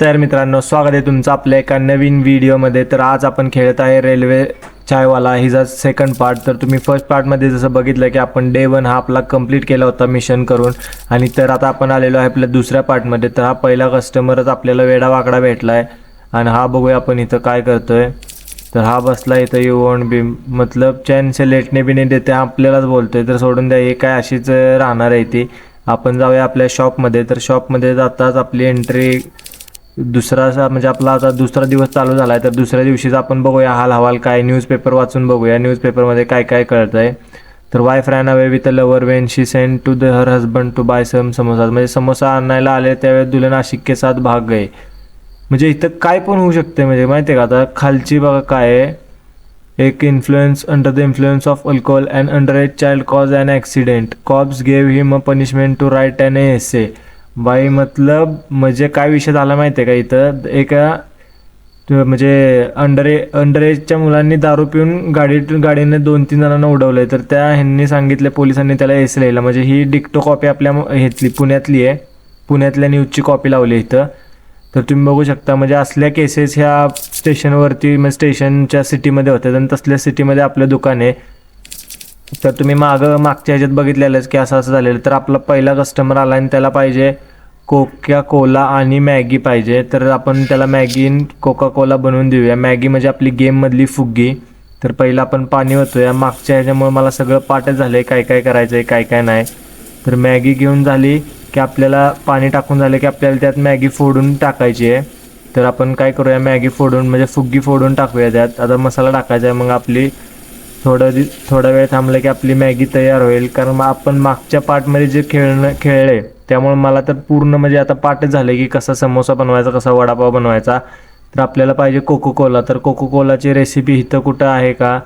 तर मित्रांनो, स्वागत आहे तुमचं आपल्या एका नवीन व्हिडिओमध्ये. तर आज आपण खेळत आहे रेल्वे चायवाला हिचा सेकंड पार्ट. तर तुम्ही फर्स्ट पार्टमध्ये जसं बघितलं की आपण डे 1 हा आपला कंप्लीट केला होता मिशन करून, आणि तर आता आपण आलेलो आहे आपल्या दुसऱ्या पार्टमध्ये. तर हा पहिला कस्टमरच आपल्याला वेडा वाकडा भेटला आहे, आणि हा बघूया आपण इथं काय करतोय. तर हा बसला इथं, यू वॉन्ट बी मतलब चैन से लेटने भी नहीं देते, आपल्यालाच बोलतोय. तर सोडून द्या, हे काय अशीच राहणार आहे ती. आपण जाऊया आपल्या शॉपमध्ये. तर शॉपमध्ये जाताच आपली एंट्री दुसरा म्हणजे आपला आता दुसरा दिवस चालू झाला आहे. तर दुसऱ्या दिवशीच आपण बघूया हाल हवाल काय, न्यूजपेपर वाचून बघूया न्यूजपेपरमध्ये काय काय कळतं आहे. तर wife ran away with a lover when she send to her husband to buy some samosa. म्हणजे समोसा आणायला आले त्यावेळेस दुल्हन आशिक के साथ भाग गए. म्हणजे इथं काय पण होऊ शकते, म्हणजे माहिती आहे का. आता खालची बघा काय आहे, एक influence under the influence of alcohol and under age child cause an accident, cops gave him a punishment to write an essay. बाई मतलब म्हणजे काय विषय झाला माहिती आहे का, इथं एका म्हणजे अंडर एजच्या मुलांनी दारू पिऊन गाडीने 2-3 जणांना उडवलं आहे. तर त्या ह्यांनी सांगितले पोलिसांनी त्याला एस लिहिला. म्हणजे ही डिक्टो कॉपी आपल्या ह्यातली पुण्यातली आहे, पुण्यातल्या न्यूजची कॉपी लावली इथं. तर तुम्ही बघू शकता, म्हणजे असल्या केसेस ह्या स्टेशनवरती म्हणजे स्टेशनच्या सिटीमध्ये होतात, आणि तसल्या सिटीमध्ये आपलं दुकान आहे. तर तुम्ही मागच्या ह्याच्यात बघितलेलंच की असं झालेलं. तर आपला पहिला कस्टमर आला आणि त्याला पाहिजे कोका कोला आणि मॅगी पाहिजे. तर आपण त्याला मॅगी कोका कोला बनवून देऊया. मॅगी म्हणजे आपली गेममधली फुग्गी. तर पहिलं आपण पाणी होतोया. मागच्या ह्याच्यामुळे मला सगळं पाठच झालं आहे, काय काय करायचं आहे काय काय नाही. तर मॅगी घेऊन झाली की आपल्याला पाणी टाकून झालं की आपल्याला त्यात मॅगी फोडून टाकायची आहे. तर आपण काय करूया, मॅगी फोडून म्हणजे फुग्गी फोडून टाकूया त्यात. आता मसाला टाकायचा आहे. मग आपली थोडा वेळ थांबलं की आपली मॅगी तयार होईल. कारण मग आपण मागच्या पार्टमध्ये जे खेळले त्यामुळे मला तर पूर्ण म्हणजे आता पाठच झाले की कसा समोसा बनवायचा, कसा वडापाव बनवायचा. तर आपल्याला पाहिजे कोको कोला. तर कोको कोलाची रेसिपी इथं कुठं आहे का,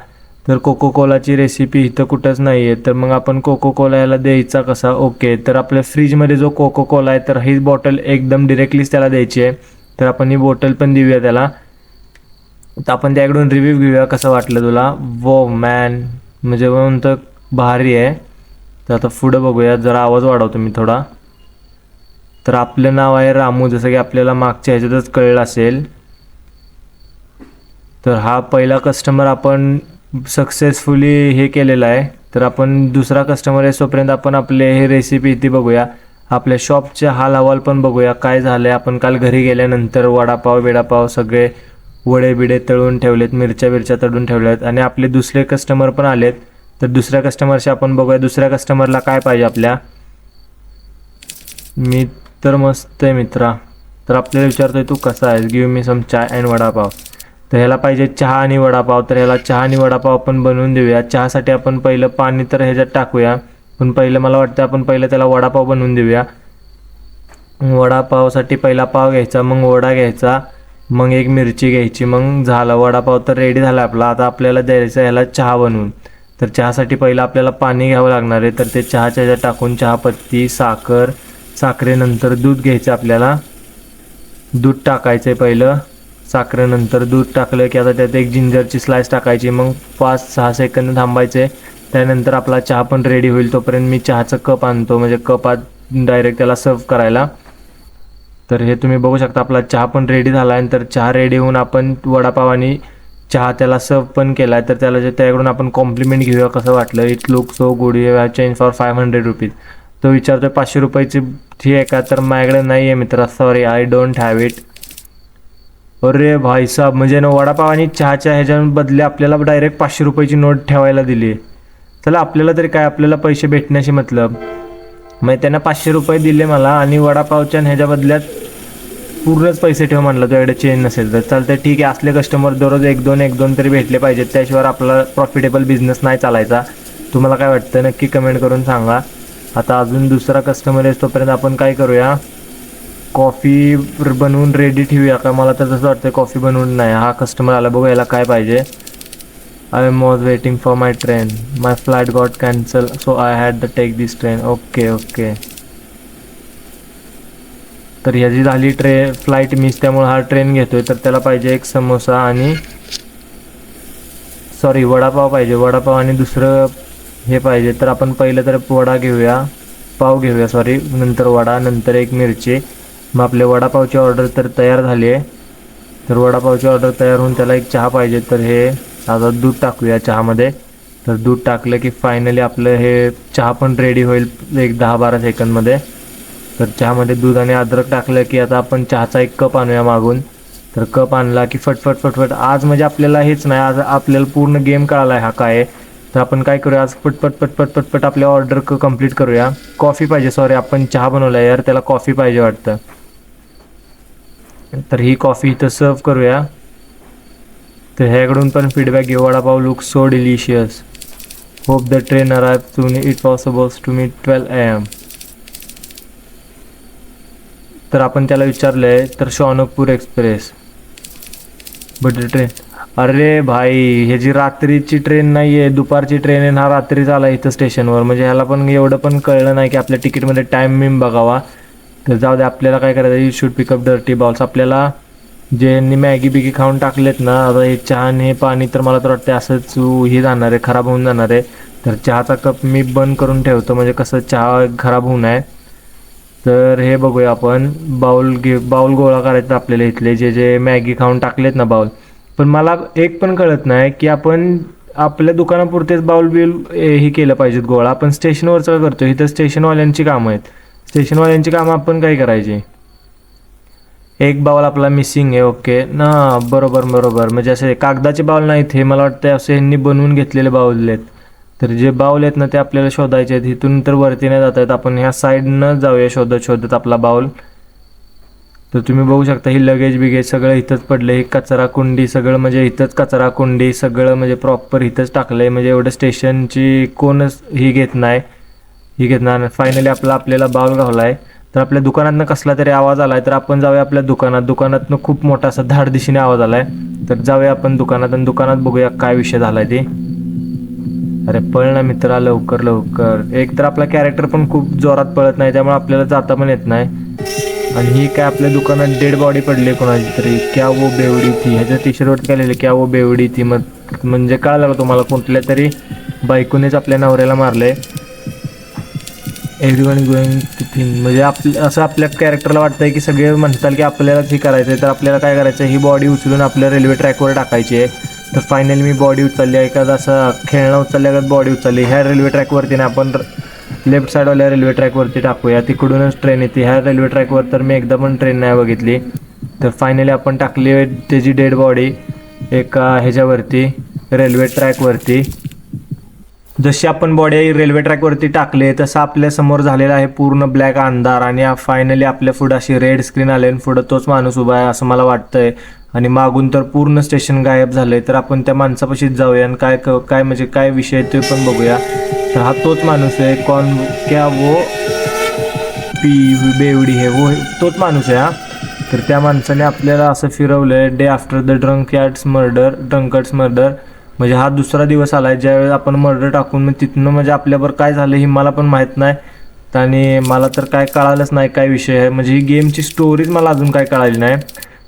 तर कोको कोलाची रेसिपी इथं कुठंच नाही आहे. तर मग आपण कोको कोला याला द्यायचा कसा, ओके. तर आपल्या फ्रीजमध्ये जो कोको कोला आहे तर ही बॉटल एकदम डिरेक्टलीच त्याला द्यायची आहे. तर आपण ही बॉटल पण देऊया त्याला. तर आपण त्याकडून रिव्ह्यू घेऊया, कसं वाटलं तुला. वो मॅन म्हणजे म्हणून तर भारी आहे. तर आता पुढं बघूया, जरा आवाज वाढवतो मी थोडा. तर आपलं नाव आहे रामू, जसं की आपल्याला मागच्या ह्याच्यातच कळलं असेल. तर हा पहिला कस्टमर आपण सक्सेसफुली हे केलेला आहे. तर आपण दुसरा कस्टमर आहे तोपर्यंत आपण आपले हे रेसिपी इथे बघूया. आपल्या शॉपचे हाल अहवाल पण बघूया काय झालं आहे. आपण काल घरी गेल्यानंतर वडापाव सगळे वडे बिडे तळून ठेवलेत, मिरच्या तळून ठेवल्यात, आणि आपले दुसरे कस्टमर पण आलेत. तर दुसऱ्या कस्टमरशी आपण बघूया दुसऱ्या कस्टमरला काय पाहिजे आपल्या. मी तर मस्त आहे मित्रा. तर आपल्याला विचारतोय तू कसा आहेस, give me some chai and vada pav. तर ह्याला पाहिजे चहा आणि वडापाव. तर ह्याला चहा आणि वडापाव आपण बनवून देऊया. चहासाठी आपण पहिलं पाणी तर ह्याच्यात टाकूया, पण पहिलं मला वाटतं आपण पहिलं त्याला वडापाव बनवून देऊया. वडापावसाठी पहिला पाव घ्यायचा, मग वडा घ्यायचा, मग एक मिरची घ्यायची, मग झाला वडापाव तर रेडी झाला आपला. आता आपल्याला द्यायचं ह्याला चहा बनवून. तर चहासाठी पहिलं आपल्याला पाणी घ्यावं लागणार आहे. तर ते चहाच्या ह्याच्यात टाकून चहापत्ती, साखरेनंतर दूध घ्यायचं आपल्याला. दूध टाकायचं आहे पहिलं, साखरेनंतर दूध टाकलं की आता त्यात एक जिंजरची स्लाइस टाकायची, मग 5-6 सेकंद थांबायचे. त्यानंतर आपला चहा पण रेडी होईल. तोपर्यंत मी चहाचं कप आणतो, म्हणजे कपात डायरेक्ट त्याला सर्व करायला. तर हे तुम्ही बघू शकता आपला चहा पण रेडी झाला आहे. तर चहा रेडी होऊन आपण वडापाव आणि चहा त्याला सर्व पण केला आहे. तर त्याला त्याकडून आपण कॉम्प्लिमेंट घेऊया, कसं वाटलं. It look so good, you have change for 500 rupees. तो विचारतोय 500 रुपयाची फी आहे का. तर माझ्याकडे नाही आहे मित्रा, sorry I don't have it. अरे भाई साहब, म्हणजे ना वडापाव आणि चहाच्या ह्याच्या बदले आपल्याला डायरेक्ट 500 रुपयाची नोट ठेवायला दिली. चला आपल्याला तरी काय, आपल्याला पैसे भेटण्याशी मतलब. मग त्यांना 500 रुपये दिले मला, आणि वडापावच्या ह्याच्या बदल्यात पूर्णच पैसे ठेव म्हणलं. तुझ्याकडे चेंज नसेल तर चालतं, ठीक आहे. असले कस्टमर दररोज एक दोन तरी भेटले पाहिजेत, त्याशिवाय आपला प्रॉफिटेबल बिझनेस नाही चालायचा. तुम्हाला काय वाटतं नक्की कमेंट करून सांगा. आता अजून दुसरा कस्टमर आहे तोपर्यंत आपण काय करूया, कॉफी बनवून रेडी ठेवूया का. मला तर तसं वाटतं कॉफी बनवून नाही. हा कस्टमर आला, बघू याला काय पाहिजे. I am was waiting for my train, my flight got cancel so I had the take this train. Okay. तर ह्याची झाली फ्लाईट मिस, त्यामुळे हा ट्रेन घेतोय. तर त्याला पाहिजे एक समोसा आणि वडापाव पाहिजे. वडापाव आणि दुसरं हे पाहिजे. तर आपण पहिलं तर पाव घेऊया, नंतर वडा, नंतर एक मिरची, मग आपले वडापावची ऑर्डर तर तयार झाली आहे. तर वडापावची ऑर्डर तयार होऊन त्याला एक चहा पाहिजे, तर हे आता दूध टाकूया चहामध्ये. तर दूध टाकलं की फायनली आपलं हे चहा पण रेडी होईल एक 10-12 सेकंदमध्ये. तर चहामध्ये दूध आणि अद्रक टाकलं की आता आपण चहाचा एक कप आणूया मागून. तर कप आणला की फटफट फटफट आज म्हणजे आपल्याला हेच नाही, आज आपल्याला पूर्ण गेम कळाला आहे हा काय आहे. तर आपण काय करूया आज पटपट पटपट पटपट आपल्या ऑर्डर कंप्लीट करूया. कॉफी पाहिजे, सॉरी आपण चहा बनवला यार, त्याला कॉफी पाहिजे वाटतं. तर ही कॉफी इथं सर्व करूया. तर ह्याकडून पण फीडबॅक घेऊ. Vada pav look so delicious, hope the train arrive soon, it was suppose to me 12 AM. तर आपण त्याला विचारलं आहे, तर शौनकपूर एक्सप्रेस बट ट्रेन. अरे भाई ह्याची रात्रीची ट्रेन नाही आहे, दुपारची ट्रेन आहे. हा रात्रीच आला इथं स्टेशनवर, म्हणजे ह्याला पण एवढं पण कळलं नाही की आपल्या तिकीटमध्ये टाईम बघावा. तर जाऊ दे, आपल्याला काय करायचं, you should pickup dirty balls. आपल्याला ज्यांनी मॅगी बिगी खाऊन टाकलेत ना, आता हे चहा आणि हे पाणी तर मला तर वाटतं असंच हे जाणार आहे, खराब होऊन जाणार आहे. तर चहाचा कप मी बंद करून ठेवतो, म्हणजे कसं चहा खराब होऊ नये. तर हे बघूया आपण, बाउल गोळा करायचं आपल्याला इथले जे जे मॅगी खाऊन टाकलेत ना बाउल. पण मला एक पण कळत नाही की आपण आपल्या दुकानापुरतेच बाउल बिल हे केलं पाहिजेत गोळा, आपण स्टेशनवरचं काय करतो. इथं स्टेशनवाल्यांची कामं आहेत, स्टेशनवाल्यांची कामं आपण काय करायची. एक बाउल आपला मिसिंग आहे, ओके ना, बरोबर बरोबर. म्हणजे असे कागदाचे बाउल नाहीत हे, मला वाटतं असे यांनी बनवून घेतलेले बाउल आहेत. तर जे बाउल आहेत ना ते आपल्याला शोधायचे आहेत. इथून तर वरती नाही जात आहेत, आपण ह्या साईडनं जाऊया शोधत शोधत आपला बाउल. तर तुम्ही बघू शकता ही लगेज बिगेज सगळं इथंच पडलं. ही कचरा कुंडी सगळं, म्हणजे इथंच कचरा कुंडी सगळं म्हणजे प्रॉपर इथंच टाकलं आहे. म्हणजे एवढं स्टेशनची कोणच ही घेत नाही, ही घेत नाही. फायनली आपल्याला बाउल गावला आहे. तर आपल्या दुकानातनं कसला तरी आवाज आला आहे, तर आपण जाऊया आपल्या दुकानातनं खूप मोठा असा धाड दिशेने आवाज आला आहे. तर जाऊया आपण दुकानात आणि दुकानात बघूया काय विषय झाला आहे ते. अरे पळ ना मित्रा, लवकर लवकर. एक तर आपला कॅरेक्टर पण खूप जोरात पळत नाही, त्यामुळे आपल्याला जाता पण येत नाही. आणि ही काय आपल्या दुकानात डेड बॉडी पडली कोणाची तरी, क्या वो बेवडी थी. ह्याच्या टी शर्टवर केलेले क्या वो बेवडी थी. म्हणजे काय लागलं तुम्हाला, कुठल्या तरी बायकोनेच आपल्या नवऱ्याला मारले. एव्हरीवन गोइंग टिफिन, म्हणजे असं आपल्या कॅरेक्टरला वाटतंय की सगळे म्हणतात की आपल्यालाच हे करायचं आहे. तर आपल्याला काय करायचं आहे, ही बॉडी उचलून आपल्या रेल्वे ट्रॅकवर टाकायची आहे. तर फायनली मी बॉडी उचलली आहे, एखादा असं खेळणं उचलल्यागत बॉडी उचलली. ह्या रेल्वे ट्रॅकवरती ना आपण लेफ्ट साईडवाल्या रेल्वे ट्रॅकवरती टाकूया, तिकडूनच ट्रेन येते. ह्या रेल्वे ट्रॅकवर तर मी एकदा पण ट्रेन नाही बघितली. तर फायनली आपण टाकली त्याची डेड बॉडी एका ह्याच्यावरती रेल्वे ट्रॅकवरती. जशी आपण बॉडी रेल्वे ट्रॅकवरती टाकले तसं आपल्या समोर झालेला आहे पूर्ण ब्लॅक अंधार. आणि फायनली आपल्या पुढं अशी रेड स्क्रीन आले आणि पुढं तोच माणूस उभा आहे असं मला वाटतंय. आणि मागून तर पूर्ण स्टेशन गायब झालंय. तर आपण त्या माणसापाशीच जाऊया आणि काय म्हणजे काय विषय ते पण बघूया. तर हा तोच माणूस आहे, कौन क्या वो पी बेवडी है वो, तोच माणूस आहे हा. तर त्या माणसाने आपल्याला असं फिरवलंय, day after the drunkards murder. म्हणजे हा दुसरा दिवस आला आहे ज्यावेळेस आपण मर्डर टाकून मग तिथनं म्हणजे आपल्यावर काय झालं ही मला पण माहीत नाही. आणि मला तर काय कळालंच नाही काय विषय आहे, म्हणजे ही गेमची स्टोरीज मला अजून काय कळाली नाही.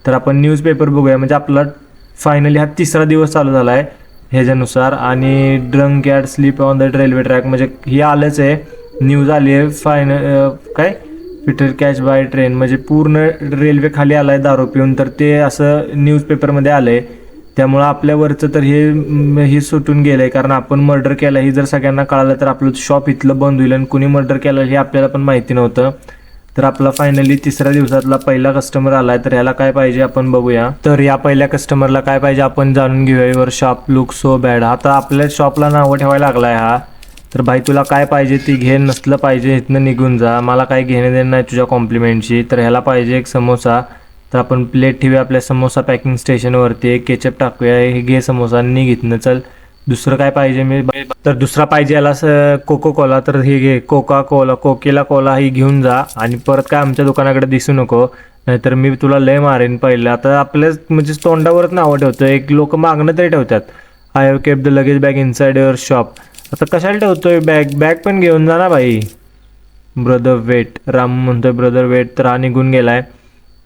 तर आपण न्यूजपेपर बघूया. म्हणजे आपला फायनली हा तिसरा दिवस चालू झाला आहे ह्याच्यानुसार. आणि drunk yard sleep on the railway track, म्हणजे ही आलंच आहे, न्यूज आली आहे. काय पीटर कॅच बाय ट्रेन, म्हणजे पूर्ण रेल्वे खाली आला आहे दारू पिऊन. तर ते असं न्यूजपेपरमध्ये आलं आहे. त्यामुळं आपल्यावरचं तर हे सुटून गेलं आहे, कारण आपण मर्डर केलं ही जर सगळ्यांना कळालं तर आपलं शॉप इथलं बंद होईल. आणि कुणी मर्डर केलं हे आपल्याला पण माहिती नव्हतं. तर आपला फायनली तिसऱ्या दिवसातला पहिला कस्टमर आलाय. तर ह्याला काय पाहिजे आपण बघूया. तर या पहिल्या कस्टमरला काय पाहिजे आपण जाणून घेऊया. Your shop look so bad. आता आपल्या शॉपला नावं ठेवायला लागलाय हा. तर भाई तुला काय पाहिजे ती घे, नसलं पाहिजे इथनं निघून जा, मला काय घेणे देणं नाही तुझ्या कॉम्प्लिमेंटची. तर ह्याला पाहिजे एक समोसा. तर आपण प्लेट ठेवूया आपल्या समोसा पॅकिंग स्टेशनवरती, एक केचप टाकूया, हे घे समोसा निघ इथनं चल. दुसरं काय पाहिजे मी, तर दुसरा पाहिजे याला कोको कोला. तर हे घे कोकेला कोला ही घेऊन जा. आणि परत काय आमच्या दुकानाकडे दिसू नको, नाहीतर मी तुला लय मारेन पहिलं. आता आपल्या म्हणजे तोंडावरच नावं ठेवतं, एक लोक मागणं तरी ठेवतात. I have kept the luggage bag inside your shop. आता कशाला ठेवतोय बॅग पण घेऊन जा ना भाई. ब्रदर वेट, राम म्हणतोय ब्रदर वेट. तर हा निघून गेलाय.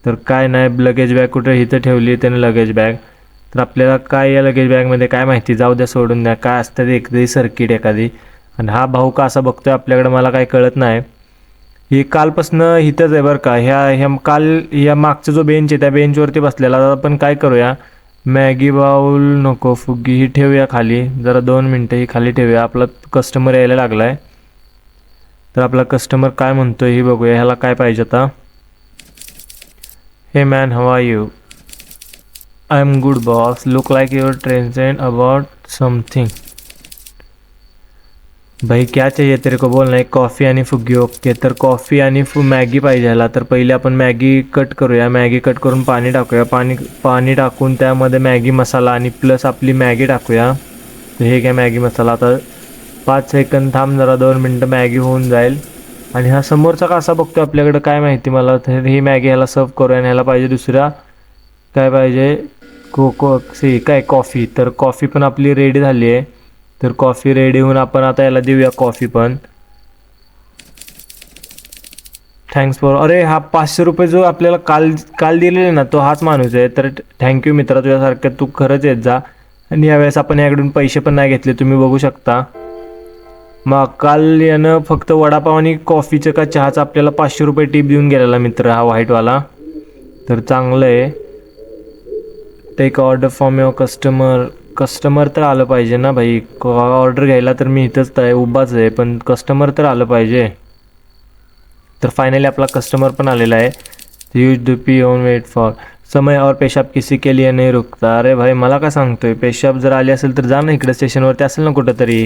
तर काय नाही, लगेज बॅग कुठे इथं ठेवली त्याने लगेज बॅग. तर आपल्याला काय या लगेज बॅगमध्ये काय माहिती, जाऊ द्या सोडून द्या. काय असतं ते एखादी सर्किट एखादी. आणि हा भाऊ का असा बघतोय आपल्याकडे मला काय कळत नाही. हे कालपासनं इथंच आहे बरं का. ह्या काल या मागचा जो बेंच आहे त्या बेंचवरती बसलेला. आता आपण काय करूया, मॅगी बाउल नको, फुग्गी ही ठेवूया खाली. जरा 2 मिनटं ही खाली ठेवूया. आपला कस्टमर यायला लागला आहे. तर आपला कस्टमर काय म्हणतोय हे बघूया. ह्याला काय पाहिजे आता. हे man, how are you? I am good boss. Look like your tension about something. भाई क्या चाहिए तेरे को, बोलना. एक कॉफ़ी आणि फुग्गी. ओके, तर कॉफ़ी आणि मॅगी पाहिजे ह्याला. तर पहिले आपण मॅगी कट करूया. मॅगी कट करून पाणी टाकूया. पाणी टाकून त्यामध्ये मॅगी मसाला आणि प्लस आपली मॅगी टाकूया. तर हे काय मॅगी मसाला. आता 5 सेकंद थांब जरा, 2 मिनटं मॅगी होऊन जाईल. आणि हा समोरचा कसा बघतो आपल्याकडं काय माहिती मला. तर ही मॅगी ह्याला सर्व करूया. आणि ह्याला पाहिजे दुसरा काय पाहिजे, काय कॉफ़ी. तर कॉफ़ी पण आपली रेडी झाली आहे. तर कॉफ़ी रेडी होऊन आपण आता याला देऊया कॉफ़ी पण. Thanks for. अरे हा 500 रुपये जो आपल्याला काल दिलेले ना, तो हाच माणूस आहे. तर थँक्यू मित्रा, तुझ्यासारखं तू खरंच येत जा. आणि यावेळेस आपण याकडून पैसे पण नाही घेतले, तुम्ही बघू शकता. मग काल यानं फक्त वडापाव आणि कॉफीचं का चहाचं आपल्याला 500 रुपये टिप देऊन गेलेला मित्र हा व्हाईटवाला. तर चांगलं आहे. Take order from your customer तर आलं पाहिजे ना भाई. ऑर्डर घ्यायला तर मी इथंच आहे, उभाच आहे, पण कस्टमर तर आलं पाहिजे. तर फायनली आपला कस्टमर पण आलेला आहे. Use the pee on wait for समय और पेशाब किसी के लिए नहीं रुकता. अरे भाई मला काय सांगतोय, पेशाब जर आली असेल तर जा ना, इकडे स्टेशनवरती असेल ना कुठंतरी.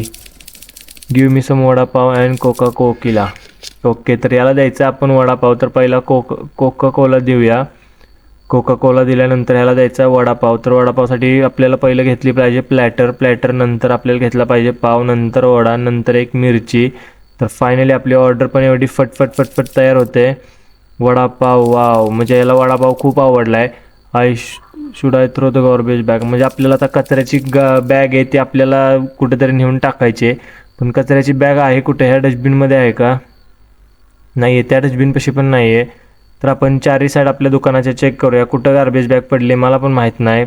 Give me some vada pav and Coca-Cola. Okay, तर याला द्यायचं आपण वडापाव. तर पहिला कोका-कोला देऊया. कोका-कोला दिल्यानंतर ह्याला द्यायचा वडापाव. तर वडापावसाठी आपल्याला पहिलं घेतली पाहिजे प्लॅटर नंतर आपल्याला घेतला पाहिजे पाव, नंतर वडा, नंतर एक मिरची. तर फायनली आपली ऑर्डर पण एवढी फटफट तयार होते. वडापाव, वाव, म्हणजे याला वडापाव खूप आवडला आहे. Should I throw the garbage bag, म्हणजे आपल्याला आता कचऱ्याची बॅग आहे ती आपल्याला कुठेतरी नेऊन टाकायची आहे. पण कचऱ्याची बॅग आहे कुठे, ह्या डस्टबिनमध्ये आहे का? नाही आहे, त्या डस्टबिनपाशी पण नाही आहे. तर आपण चारही साईड आपल्या दुकानाचे चेक करूया कुठं गार्बेज बॅग पडली, मला पण माहीत नाही.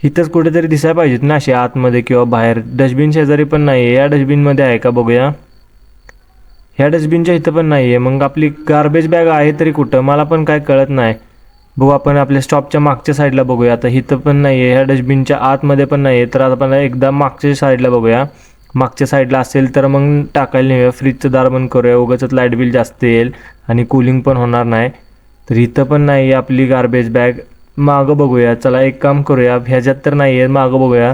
इथंच कुठेतरी दिसायला पाहिजेत ना अशी आतमध्ये किंवा बाहेर. डस्टबिन शेजारी पण नाही आहे. या डस्टबिनमध्ये आहे का बघूया. ह्या डस्टबिनच्या इथं पण नाही आहे. मग आपली गार्बेज बॅग आहे तरी कुठं, मला पण काय कळत नाही. बघू आपण आपल्या स्टॉपच्या मागच्या साईडला बघूया. आता इथं पण नाही आहे, ह्या डस्टबिनच्या आतमध्ये पण नाही आहे. तर आपण एकदा मागच्या साईडला बघूया. मागच्या साईडला असेल तर मग टाकायला नेऊया. फ्रीजचं दार बंद करूया, उगाचच लाईट बिल जास्त येईल आणि कूलिंग पण होणार नाही. तर इथं पण नाही आहे आपली गार्बेज बॅग. मागं बघूया, चला एक काम करूया, ह्याच्यात तर नाही आहे, मागं बघूया.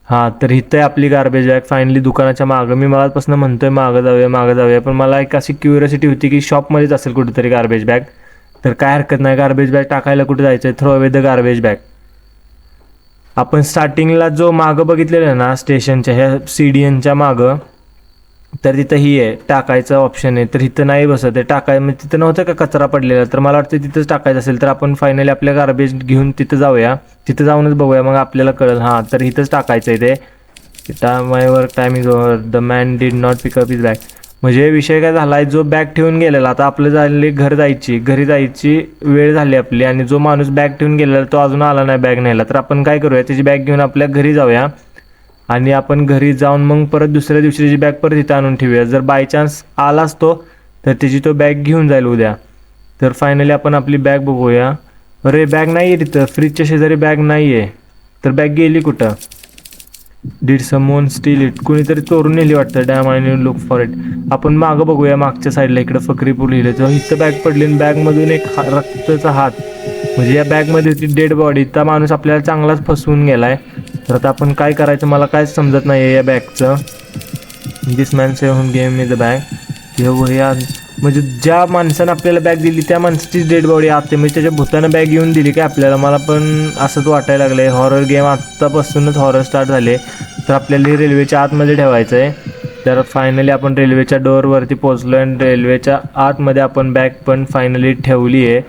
हां, तर इथं आहे आपली गार्बेज बॅग फायनली दुकानाच्या मागं. मी मगापासून म्हणतोय मागं जाऊया, पण मला एक अशी क्युरियोसिटी होती की शॉपमध्येच असेल कुठेतरी गार्बेज बॅग. तर काय हरकत नाही, गार्बेज बॅग टाकायला कुठे जायचं आहे, throw away the garbage bag. आपण स्टार्टिंगला जो मागं बघितलेलं ना स्टेशनच्या ह्या CDNच्या मागं, तर तिथं ही आहे टाकायचं ऑप्शन आहे. तर इथं नाही बसत आहे म्हणजे तिथं नव्हतं का कचरा पडलेला, तर मला वाटतं तिथंच टाकायचं असेल. तर आपण फायनली आपल्या गार्बेज घेऊन तिथं जाऊया, तिथं जाऊनच बघूया, मग आपल्याला कळेल. हां, तर इथंच टाकायचं आहे ते. My work time is over, the man did not pick up his bag. म्हणजे विषय काय झाला आहे, जो बॅग ठेवून गेलेला, आता आपलं झाली घरी जायची वेळ झाली आपली, आणि जो माणूस बॅग ठेवून गेलेला तो अजून आला नाही बॅग न्यायला. तर आपण काय करूया, त्याची बॅग घेऊन आपल्या घरी जाऊया आणि आपण घरी जाऊन मग परत दुसऱ्या दिवशी त्याची बॅग परत इथं आणून ठेवूया. जर बाय चान्स आलाच तो, तर त्याची तो बॅग घेऊन जाईल उद्या. तर फायनली आपण आपली बॅग बघूया. अरे बॅग नाही आहे तिथं, फ्रीजच्या शेजारी बॅग नाही आहे. तर बॅग गेली कुठं? डिड समवन स्टील इट, कुणीतरी चोरून नेली वाटतं. Dam I need look for it. आपण मागं बघूया, मागच्या साईडला इकडं फकरीपूर लिहिलं, तर इथं बॅग पडली आणि बॅगमधून एक रक्ताचा हात, म्हणजे या बॅगमध्ये होती डेड बॉडी. त्या माणूस आपल्याला चांगलाच फसवून गेला आहे. तर आता आपण काय करायचं मला कायच समजत नाही आहे या बॅगचं. This man say home game me the bag. ह्या म्हणजे ज्या माणसानं आपल्याला बॅग दिली त्या माणसाचीच डेड बॉडी आते, म्हणजे त्याच्या भूतानं बॅग येऊन दिली काय आपल्याला. मला पण असंच वाटायला लागलं आहे. हॉरर गेम आत्तापासूनच हॉरर स्टार्ट झाले. तर आपल्याला रेल्वेच्या आतमध्ये ठेवायचं आहे. तर फायनली आपण रेल्वेच्या डोअरवरती पोचलो आणि रेल्वेच्या आतमध्ये आपण बॅग पण फायनली ठेवली आहे.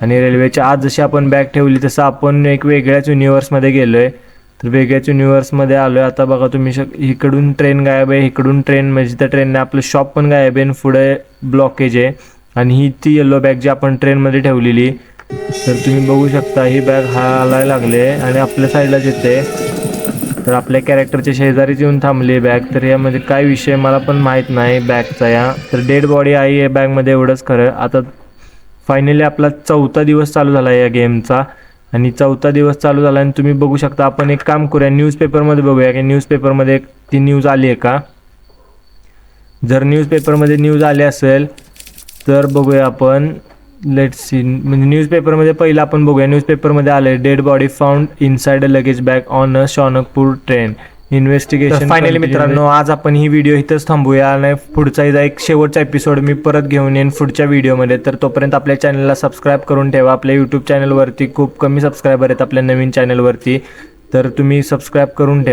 आणि रेल्वेच्या आत जशी आपण बॅग ठेवली तसं आपण एक वेगळ्याच युनिवर्समध्ये गेलो आहे. तर वेगळ्याच युनिवर्समध्ये आलो आहे. आता बघा तुम्ही इकडून ट्रेन गायब आहे, इकडून ट्रेन, म्हणजे त्या ट्रेनने आपलं शॉप पण गायब आहे आणि पुढे ब्लॉकेज आहे. आणि ही ती येलो बॅग जी आपण ट्रेनमध्ये ठेवलेली, तर तुम्ही बघू शकता ही बॅग हालायला लागले आणि आपल्या साईडलाच येते. तर आपल्या कॅरेक्टरच्या शेजारीच येऊन थांबली बॅग. तर यामध्ये काय विषय मला पण माहीत नाही बॅगचा या. तर डेड बॉडी आहे या बॅगमध्ये एवढंच खरं. आता फायनली आपला 4था दिवस चालू झाला या गेमचा आणि 4था दिवस चालू झाला आणि तुम्ही बघू शकता. आपण एक काम करूया, न्यूजपेपरमध्ये बघूया की न्यूजपेपरमध्ये ती न्यूज आली आहे का. जर न्यूजपेपरमध्ये न्यूज आली असेल तर बघूया आपण. लेट्स सी, म्हणजे न्यूजपेपरमध्ये पहिलं आपण बघूया. न्यूजपेपरमध्ये आलं आहे dead body found inside a luggage bag on a शॉनकपूर ट्रेन इन्व्हेस्टिगेशन. फायनली मित्रांनो, आज आपण ही व्हिडिओ इथंच थांबूया आणि पुढचा एक शेवटचा एपिसोड मी परत घेऊन येईन पुढच्या व्हिडिओमध्ये. तर तोपर्यंत आपल्या चॅनलला सबस्क्राईब करून ठेवा. आपल्या यूट्यूब चॅनलवरती खूप कमी सबस्क्रायबर आहेत आपल्या नवीन चॅनलवरती, तर तुम्ही सबस्क्राईब करून ठेवा.